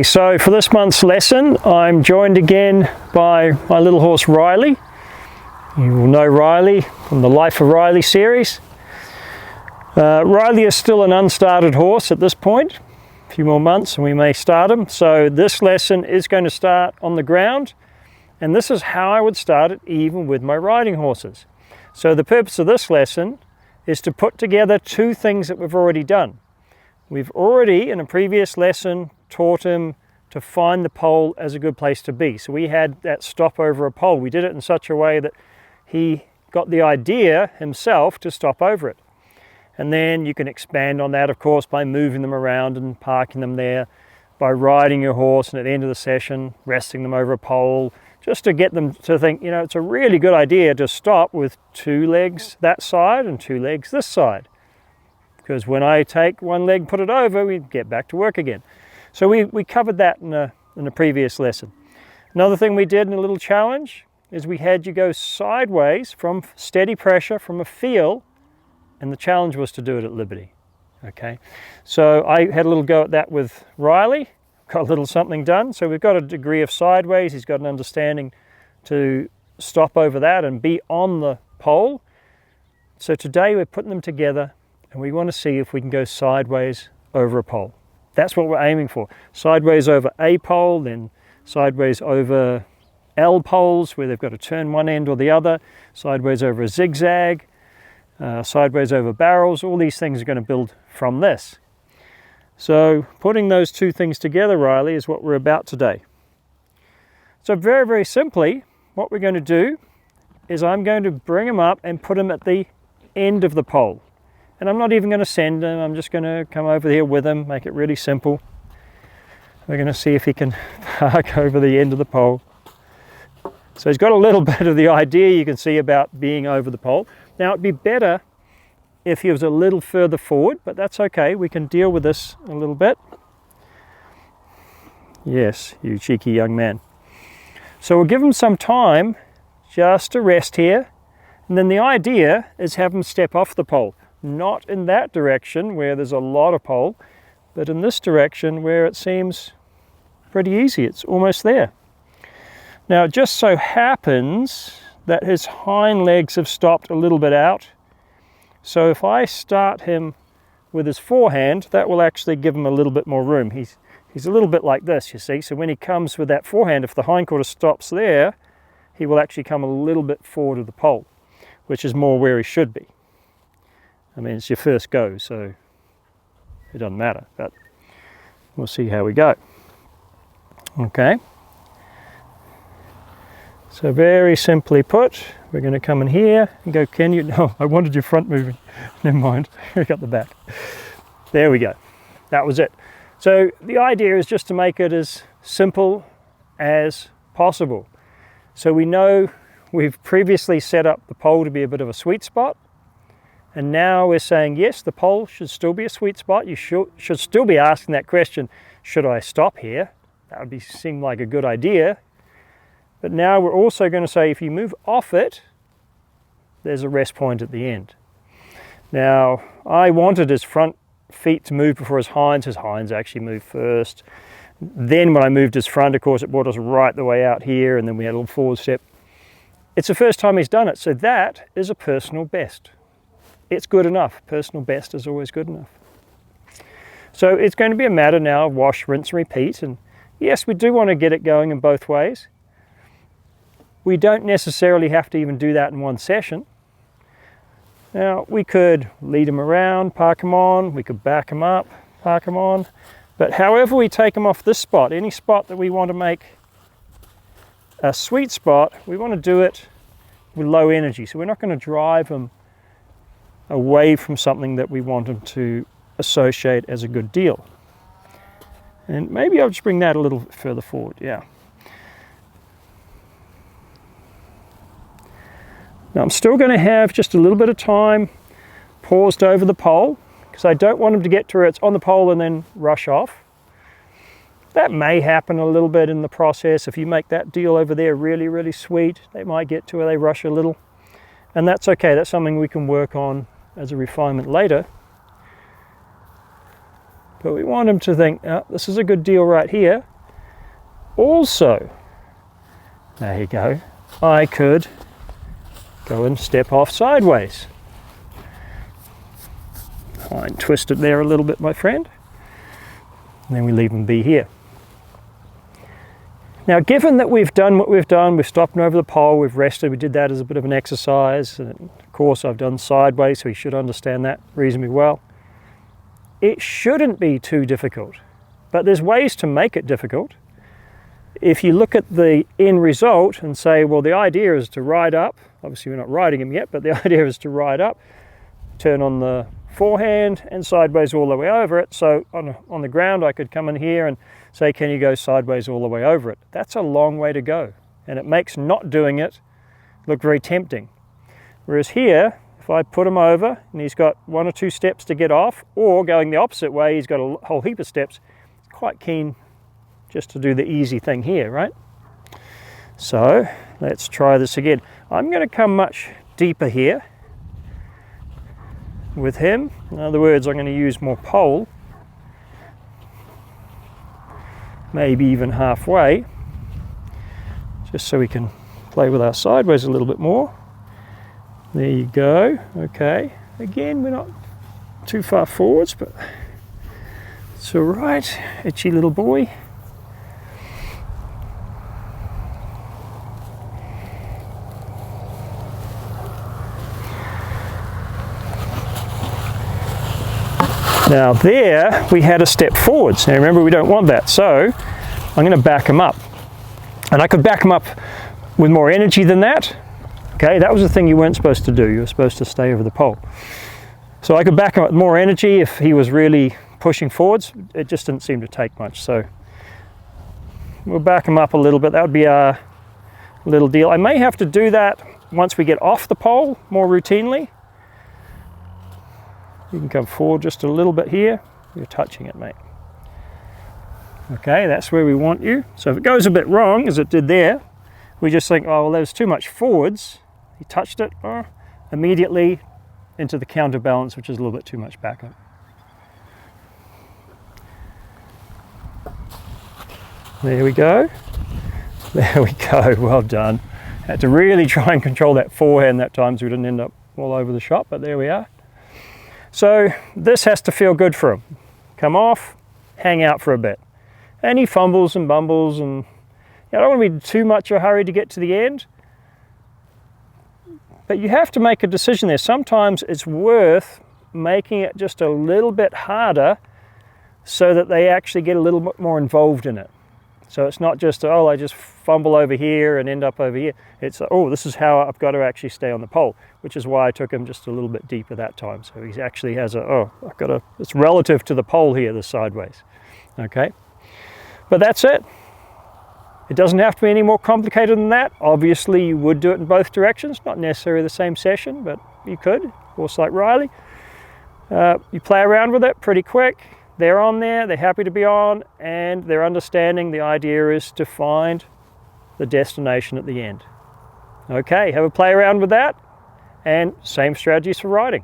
So for this month's lesson, I'm joined again by my little horse Riley. You will know Riley from the Life of Riley series. Riley is still an unstarted horse at this point. A few more months and we may start him. So this lesson is going to start on the ground, and this is how I would start it even with my riding horses. So the purpose of this lesson is to put together two things that we've already done. We've already, in a previous lesson, taught him to find the pole as a good place to be. So we had that stop over a pole. We did it in such a way that he got the idea himself to stop over it. And then you can expand on that, of course, by moving them around and parking them there, by riding your horse and at the end of the session, resting them over a pole, just to get them to think, you know, it's a really good idea to stop with two legs that side and two legs this side. Because when I take one leg, put it over, we get back to work again. So we covered that in a previous lesson. Another thing we did in a little challenge is we had you go sideways from steady pressure from a feel, and the challenge was to do it at liberty. Okay, so I had a little go at that with Riley, got a little something done. So we've got a degree of sideways, he's got an understanding to stop over that and be on the pole. So today we're putting them together, and we want to see if we can go sideways over a pole. That's what we're aiming for. Sideways over a pole, then sideways over L poles where they've got to turn one end or the other, sideways over a zigzag, sideways over barrels. All these things are going to build from this. So putting those two things together, Riley, is what we're about today. So very, very simply, what we're going to do is I'm going to bring him up and put him at the end of the pole. And I'm not even going to send him, I'm just going to come over here with him, make it really simple. We're going to see if he can park over the end of the pole. So he's got a little bit of the idea, you can see, about being over the pole. Now it'd be better if he was a little further forward, but that's okay, we can deal with this a little bit. Yes, you cheeky young man. So we'll give him some time just to rest here, and then the idea is have him step off the pole. Not in that direction where there's a lot of pole, but in this direction where it seems pretty easy. It's almost there. Now it just so happens that his hind legs have stopped a little bit out. So if I start him with his forehand, that will actually give him a little bit more room. He's a little bit like this, you see. So when he comes with that forehand, if the hindquarter stops there, he will actually come a little bit forward of the pole, which is more where he should be. I mean, it's your first go, so it doesn't matter, but we'll see how we go. Okay. So very simply put, we're going to come in here and go, can you? No, I wanted your front moving. Never mind, I got the back. There we go. That was it. So the idea is just to make it as simple as possible. So we know we've previously set up the pole to be a bit of a sweet spot. And now we're saying, yes, the pole should still be a sweet spot. You should still be asking that question, should I stop here? That would seem like a good idea. But now we're also going to say, if you move off it, there's a rest point at the end. Now, I wanted his front feet to move before his hinds. His hinds actually moved first. Then when I moved his front, of course, it brought us right the way out here, and then we had a little forward step. It's the first time he's done it, so that is a personal best. It's good enough. Personal best is always good enough. So it's going to be a matter now of wash, rinse, repeat. And yes, we do want to get it going in both ways. We don't necessarily have to even do that in one session. Now, we could lead him around, park him on. We could back him up, park him on. But however we take him off this spot, any spot that we want to make a sweet spot, we want to do it with low energy. So we're not going to drive him away from something that we want them to associate as a good deal. And maybe I'll just bring that a little further forward, yeah. Now I'm still going to have just a little bit of time paused over the pole, because I don't want them to get to where it's on the pole and then rush off. That may happen a little bit in the process. If you make that deal over there really, really sweet, they might get to where they rush a little. And that's okay, that's something we can work on as a refinement later. but we want him to think, oh, this is a good deal right here. Also, there you go, I could go and step off sideways. Try and twist it there a little bit, my friend. And then we leave him be here. Now, given that we've done what we've done, we've stopped him over the pole, we've rested, we did that as a bit of an exercise, and of course I've done sideways, so he should understand that reasonably well. It shouldn't be too difficult, but there's ways to make it difficult. If you look at the end result and say, well, the idea is to ride up, obviously we're not riding him yet, but the idea is to ride up, turn on the forehand and sideways all the way over it. So on the ground I could come in here and say, can you go sideways all the way over it? That's a long way to go, and it makes not doing it look very tempting. Whereas here, if I put him over and he's got 1 or 2 steps to get off, or going the opposite way, he's got a whole heap of steps, quite keen just to do the easy thing here, right? So let's try this again. I'm going to come much deeper here with him. In other words, I'm going to use more pole, maybe even halfway, just so we can play with our sideways a little bit more. There you go. Okay, again, we're not too far forwards, but it's all right. Itchy little boy. Now there, we had a step forwards. Now remember, we don't want that, so I'm going to back him up. And I could back him up with more energy than that. Okay, that was the thing you weren't supposed to do. You were supposed to stay over the pole. So I could back him up with more energy if he was really pushing forwards. It just didn't seem to take much, so we'll back him up a little bit. That would be our little deal. I may have to do that once we get off the pole more routinely. You can come forward just a little bit here. You're touching it, mate. Okay, that's where we want you. So if it goes a bit wrong, as it did there, we just think, oh, well, there's too much forwards. He touched it, immediately into the counterbalance, which is a little bit too much backup. There we go. There we go, well done. Had to really try and control that forehand that time so we didn't end up all over the shop, but there we are. So this has to feel good for him. Come off, hang out for a bit. And he fumbles and bumbles, and I don't want to be too much of a hurry to get to the end. But you have to make a decision there. Sometimes it's worth making it just a little bit harder so that they actually get a little bit more involved in it. So it's not just, oh, I just fumble over here and end up over here. It's, oh, this is how I've got to actually stay on the pole, which is why I took him just a little bit deeper that time. So he actually has a, oh, I've got a, it's relative to the pole here, the sideways. Okay, but that's it. It doesn't have to be any more complicated than that. Obviously, you would do it in both directions, not necessarily the same session, but you could, of course, like Riley. You play around with it pretty quick. They're on there, they're happy to be on, and they're understanding the idea is to find the destination at the end. Okay, have a play around with that, and same strategies for riding.